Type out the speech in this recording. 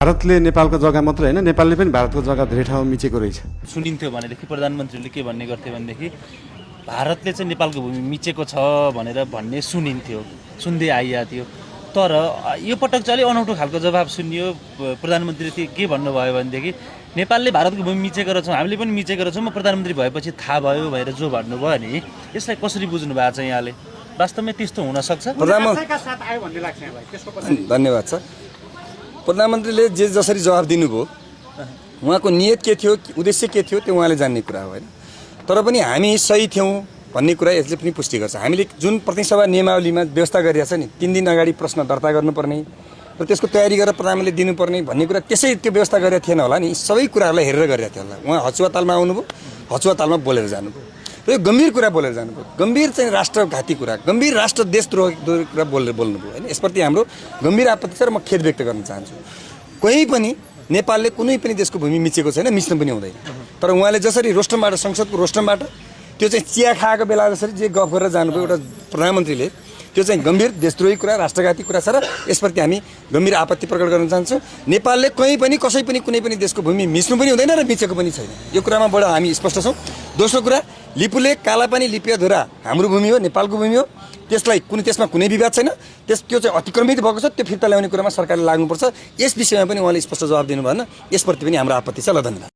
भारतले नेपालको जग्गा मात्र हैन नेपालले पनि भारतको जग्गा धेरै ठाउँमा मिचेको रहेछ। सुनिन्थ्यो भनेदेखि प्रधानमन्त्रीले के भन्ने गर्थे भनेदेखि भारतले चाहिँ नेपालको भूमि मिचेको छ भनेर भन्ने सुन्दै आइएको थियो। तर यो पटक चाहिँ अलि अनौठो खालको जवाब सुनियो। प्रधानमन्त्रीले के भन्नुभयो भनेदेखि नेपालले भारतको भूमि मिचेको रहेछौँ, हामीले पनि मिचेको रहेछौँ, म प्रधानमन्त्री भएपछि थाहा भयो भनेर जो भन्नुभयो नि, यसलाई कसरी बुझ्नु भएको छ यहाँले? वास्तवमै त्यस्तो हुन सक्छ? धन्यवाद सर। प्रधानमन्त्रीले जे जसरी जवाब दिनुभयो, उहाँको नियत के थियो, उद्देश्य के थियो, त्यो उहाँले जान्ने कुरा हो हैन। तर पनि हामी सही थियौँ भन्ने कुरा यसले पनि पुष्टि गर्छ। हामीले जुन प्रतिसभा नियमावलीमा व्यवस्था गरिरहेको छ नि, 3 दिन अगाडि प्रश्न दर्ता गर्नुपर्ने र त्यसको तयारी गरेर प्रधानमन्त्रीले दिनुपर्ने भन्ने कुरा त्यसै त्यो व्यवस्था गरेको थिएन होला नि। सबै कुराहरूलाई हेरेर गरिरहेको थियो होला। उहाँ हचुवातालमा आउनुभयो, हचुवातालमा बोलेर जानुभयो र यो गम्भीर कुरा बोलेर जानुभयो। गम्भीर चाहिँ राष्ट्रघाती कुरा, गम्भीर राष्ट्र देशद्रोह कुरा बोल्नुभयो हैन। यसप्रति हाम्रो गम्भीर आपत्ति छ र म खेद व्यक्त गर्न चाहन्छु। कहीँ पनि नेपालले कुनै पनि देशको भूमि मिचेको छैन, मिच्न पनि हुँदैन। तर उहाँले जसरी रोस्टमबाट, संसदको रोस्टमबाट त्यो चाहिँ चिया खाएको बेला जसरी जे गफ गरेर जानुभयो एउटा प्रधानमन्त्रीले, त्यो चाहिँ गम्भीर देशद्रोही कुरा, राष्ट्रघाती कुरा छ र यसप्रति हामी गम्भीर आपत्ति प्रकट गर्न चाहन्छौँ। नेपालले कहीँ पनि कसै पनि कुनै पनि देशको भूमि मिच्नु पनि हुँदैन र मिचेको पनि छैन। यो कुरामा बडा हामी स्पष्ट छौँ। दोस्रो कुरा, लिपुलेक, कालापानी, लिपियाधुरा हाम्रो भूमि हो, नेपालको भूमि हो। त्यसमा कुनै विवाद छैन। त्यो चाहिँ अतिक्रमित भएको छ, त्यो फिर्ता ल्याउने कुरामा सरकारले लाग्नुपर्छ। यस विषयमा पनि उहाँले स्पष्ट जवाब दिनु भएन। यसप्रति पनि हाम्रो आपत्ति छ। ल, धन्यवाद।